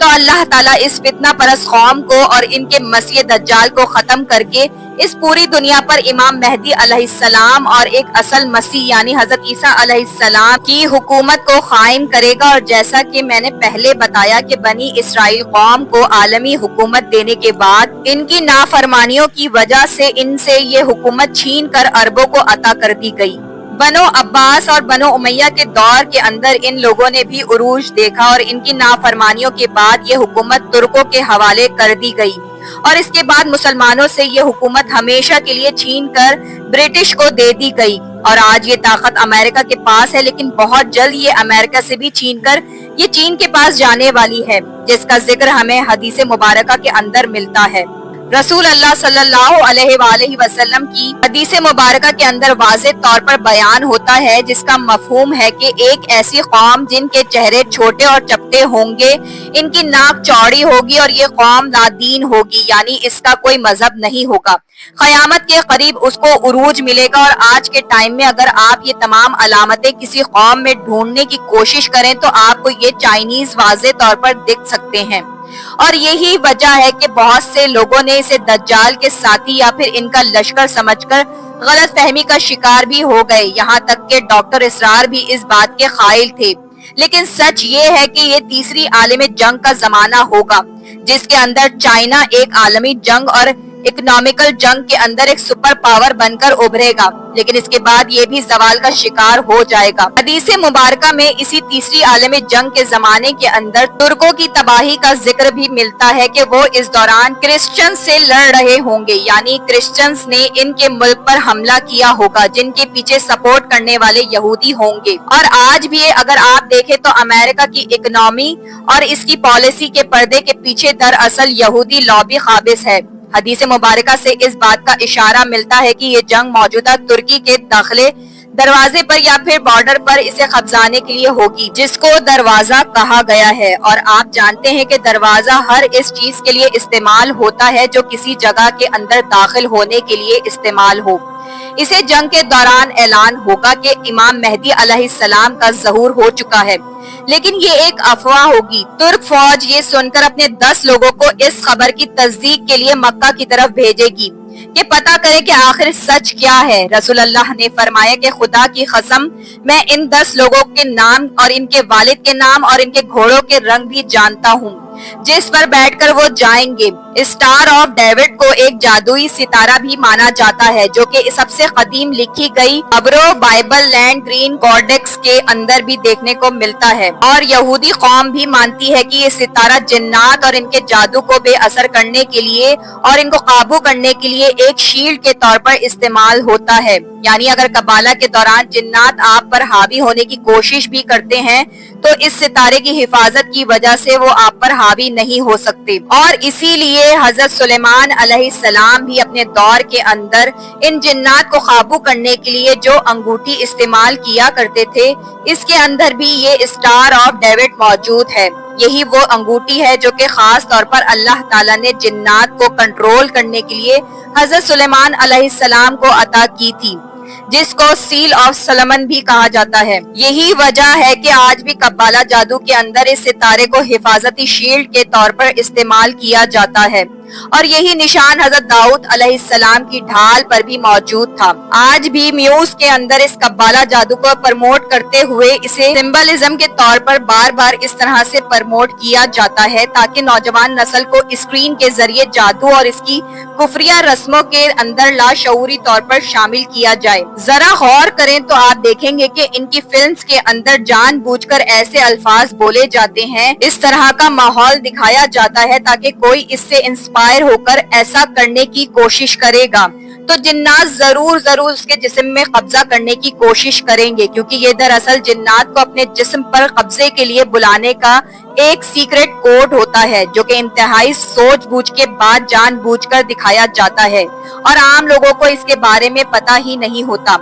تو اللہ تعالیٰ اس فتنہ پرست قوم کو اور ان کے مسیح دجال کو ختم کر کے اس پوری دنیا پر امام مہدی علیہ السلام اور ایک اصل مسیح یعنی حضرت عیسیٰ علیہ السلام کی حکومت کو قائم کرے گا۔ اور جیسا کہ میں نے پہلے بتایا کہ بنی اسرائیل قوم کو عالمی حکومت دینے کے بعد ان کی نافرمانیوں کی وجہ سے ان سے یہ حکومت چھین کر عربوں کو عطا کر دی گئی۔ بنو عباس اور بنو امیہ کے دور کے اندر ان لوگوں نے بھی عروج دیکھا اور ان کی نافرمانیوں کے بعد یہ حکومت ترکوں کے حوالے کر دی گئی اور اس کے بعد مسلمانوں سے یہ حکومت ہمیشہ کے لیے چھین کر برٹش کو دے دی گئی اور آج یہ طاقت امریکہ کے پاس ہے، لیکن بہت جلد یہ امریکہ سے بھی چھین کر یہ چین کے پاس جانے والی ہے، جس کا ذکر ہمیں حدیث مبارکہ کے اندر ملتا ہے۔ رسول اللہ صلی اللہ علیہ وآلہ وسلم کی حدیث مبارکہ کے اندر واضح طور پر بیان ہوتا ہے، جس کا مفہوم ہے کہ ایک ایسی قوم جن کے چہرے چھوٹے اور چپٹے ہوں گے، ان کی ناک چوڑی ہوگی اور یہ قوم لا دین ہوگی، یعنی اس کا کوئی مذہب نہیں ہوگا۔ قیامت کے قریب اس کو عروج ملے گا، اور آج کے ٹائم میں اگر آپ یہ تمام علامتیں کسی قوم میں ڈھونڈنے کی کوشش کریں تو آپ کو یہ چائنیز واضح طور پر دکھ سکتے ہیں۔ اور یہی وجہ ہے کہ بہت سے لوگوں نے اسے دجال کے ساتھی یا پھر ان کا لشکر سمجھ کر غلط فہمی کا شکار بھی ہو گئے، یہاں تک کہ ڈاکٹر اسرار بھی اس بات کے قائل تھے۔ لیکن سچ یہ ہے کہ یہ تیسری عالمی جنگ کا زمانہ ہوگا، جس کے اندر چائنا ایک عالمی جنگ اور اکنامیکل جنگ کے اندر ایک سپر پاور بن کر ابھرے گا، لیکن اس کے بعد یہ بھی زوال کا شکار ہو جائے گا۔ حدیث مبارکہ میں اسی تیسری عالمی جنگ کے زمانے کے اندر ترکوں کی تباہی کا ذکر بھی ملتا ہے کہ وہ اس دوران کرسچن سے لڑ رہے ہوں گے، یعنی کرسچنز نے ان کے ملک پر حملہ کیا ہوگا، جن کے پیچھے سپورٹ کرنے والے یہودی ہوں گے۔ اور آج بھی اگر آپ دیکھیں تو امریکہ کی اکنامی اور اس کی پالیسی کے پردے کے پیچھے دراصل یہودی لابی قابض ہے۔ حدیث مبارکہ سے اس بات کا اشارہ ملتا ہے کہ یہ جنگ موجودہ ترکی کے داخلے دروازے پر یا پھر بارڈر پر اسے قبضانے کے لیے ہوگی، جس کو دروازہ کہا گیا ہے۔ اور آپ جانتے ہیں کہ دروازہ ہر اس چیز کے لیے استعمال ہوتا ہے جو کسی جگہ کے اندر داخل ہونے کے لیے استعمال ہو۔ اسے جنگ کے دوران اعلان ہوگا کہ امام مہدی علیہ السلام کا ظہور ہو چکا ہے، لیکن یہ ایک افواہ ہوگی۔ ترک فوج یہ سن کر اپنے 10 لوگوں کو اس خبر کی تصدیق کے لیے مکہ کی طرف بھیجے گی کہ پتہ کرے کہ آخر سچ کیا ہے۔ رسول اللہ نے فرمایا کہ خدا کی قسم میں ان 10 لوگوں کے نام اور ان کے والد کے نام اور ان کے گھوڑوں کے رنگ بھی جانتا ہوں جس پر بیٹھ کر وہ جائیں گے۔ اسٹار آف ڈیوڈ کو ایک جادوئی ستارہ بھی مانا جاتا ہے جو کہ سب سے قدیم لکھی گئی ابرو بائبل لینڈ گرین کوڈیکس کے اندر بھی دیکھنے کو ملتا ہے، اور یہودی قوم بھی مانتی ہے کہ یہ ستارہ جنات اور ان کے جادو کو بے اثر کرنے کے لیے اور ان کو قابو کرنے کے لیے ایک شیلڈ کے طور پر استعمال ہوتا ہے، یعنی اگر قبالہ کے دوران جنات آپ پر حاوی ہونے کی کوشش بھی کرتے ہیں تو اس ستارے کی حفاظت کی وجہ سے وہ آپ پر حاوی نہیں ہو سکتے۔ اور اسی لیے حضرت سلیمان علیہ السلام بھی اپنے دور کے اندر ان جنات کو قابو کرنے کے لیے جو انگوٹھی استعمال کیا کرتے تھے، اس کے اندر بھی یہ اسٹار آف ڈیوڈ موجود ہے۔ یہی وہ انگوٹھی ہے جو کہ خاص طور پر اللہ تعالیٰ نے جنات کو کنٹرول کرنے کے لیے حضرت سلیمان علیہ السلام کو عطا کی تھی، جس کو سیل آف سلمن بھی کہا جاتا ہے۔ یہی وجہ ہے کہ آج بھی قبالہ جادو کے اندر اس ستارے کو حفاظتی شیلڈ کے طور پر استعمال کیا جاتا ہے، اور یہی نشان حضرت داؤد علیہ السلام کی ڈھال پر بھی موجود تھا۔ آج بھی میوز کے اندر اس قبالہ جادو کو پرموٹ کرتے ہوئے اسے سمبلزم کے طور پر بار بار اس طرح سے پرموٹ کیا جاتا ہے تاکہ نوجوان نسل کو اسکرین کے ذریعے جادو اور اس کی کفریہ رسموں کے اندر لاشعوری طور پر شامل کیا جائے۔ ذرا غور کریں تو آپ دیکھیں گے کہ ان کی فلمز کے اندر جان بوجھ کر ایسے الفاظ بولے جاتے ہیں، اس طرح کا ماحول دکھایا جاتا ہے تاکہ کوئی اس سے انسپائر ہو کر ایسا کرنے کی کوشش کرے گا تو جنات ضرور اس کے جسم میں قبضہ کرنے کی کوشش کریں گے، کیونکہ یہ دراصل جنات کو اپنے جسم پر قبضے کے لیے بلانے کا ایک سیکرٹ کوڈ ہوتا ہے جو کہ انتہائی سوچ بوجھ کے بعد جان بوجھ کر دکھایا جاتا ہے، اور عام لوگوں کو اس کے بارے میں پتہ ہی نہیں ہوتا۔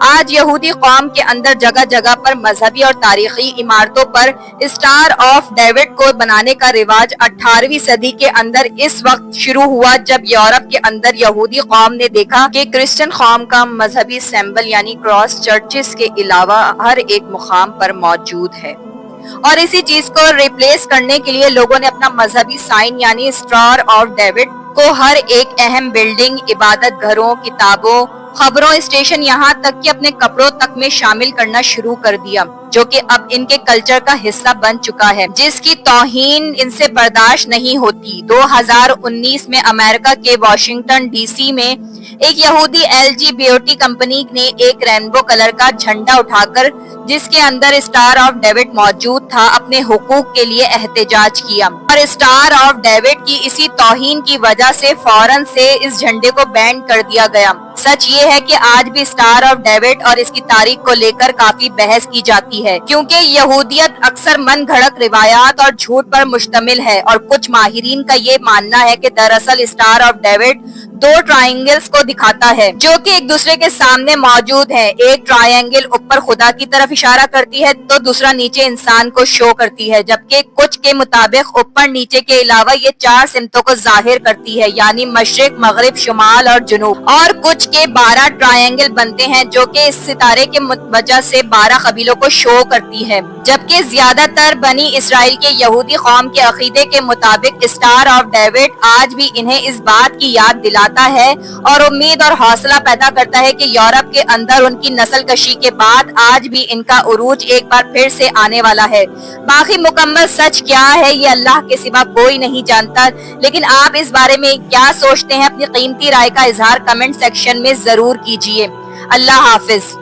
آج یہودی قوم کے اندر جگہ جگہ پر مذہبی اور تاریخی عمارتوں پر اسٹار آف ڈیوڈ کو بنانے کا رواج 18ویں صدی کے اندر اس وقت شروع ہوا جب یورپ کے اندر یہودی قوم نے دیکھا کہ کرسچن قوم کا مذہبی سمبل یعنی کراس چرچز کے علاوہ ہر ایک مقام پر موجود ہے۔ اور اسی چیز کو ریپلیس کرنے کے لیے لوگوں نے اپنا مذہبی سائن یعنی اسٹار آف ڈیوڈ کو ہر ایک اہم بلڈنگ، عبادت گھروں، کتابوں، خبروں، اسٹیشن، یہاں تک کہ اپنے کپڑوں تک میں شامل کرنا شروع کر دیا، جو کہ اب ان کے کلچر کا حصہ بن چکا ہے، جس کی توہین ان سے برداشت نہیں ہوتی۔ 2019 میں امریکہ کے واشنگٹن ڈی سی میں ایک یہودی LGBT کمپنی نے ایک رینبو کلر کا جھنڈا اٹھا کر، جس کے اندر اسٹار آف ڈیوڈ موجود تھا، اپنے حقوق کے لیے احتجاج کیا، اور اسٹار آف ڈیوڈ کی اسی توہین کی وجہ سے فوراً سے اس جھنڈے کو بین کر دیا گیا۔ سچ یہ ہے کہ آج بھی اسٹار آف ڈیوڈ اور اس کی تاریخ کو لے کر کافی بحث کی جاتی ہے، کیونکہ یہودیت اکثر من گھڑت روایات اور جھوٹ پر مشتمل ہے، اور کچھ ماہرین کا یہ ماننا ہے کہ دراصل اسٹار آف ڈیوڈ دو ٹرائنگلز کو دکھاتا ہے جو کہ ایک دوسرے کے سامنے موجود ہیں۔ ایک ٹرائنگل اوپر خدا کی طرف اشارہ کرتی ہے تو دوسرا نیچے انسان کو شو کرتی ہے، جبکہ کچھ کے مطابق اوپر نیچے کے علاوہ یہ 4 سمتوں کو ظاہر کرتی ہے، یعنی مشرق، مغرب، شمال اور جنوب، اور کچھ کے 12 ٹرائنگل بنتے ہیں جو کہ اس ستارے کے وجہ سے 12 قبیلوں کو شو کرتی ہے، جبکہ زیادہ تر بنی اسرائیل کے یہودی قوم کے عقیدے کے مطابق اسٹار آف ڈیوڈ آج بھی انہیں اس بات کی یاد دلاتا ہے اور امید اور حوصلہ پیدا کرتا ہے کہ یورپ کے اندر ان کی نسل کشی کے بعد آج بھی ان کا عروج ایک بار پھر سے آنے والا ہے۔ باقی مکمل سچ کیا ہے یہ اللہ کے سوا کوئی نہیں جانتا، لیکن آپ اس بارے میں کیا سوچتے ہیں؟ اپنی قیمتی رائے کا اظہار کمنٹ سیکشن میں ضرور کیجیے۔ اللہ حافظ۔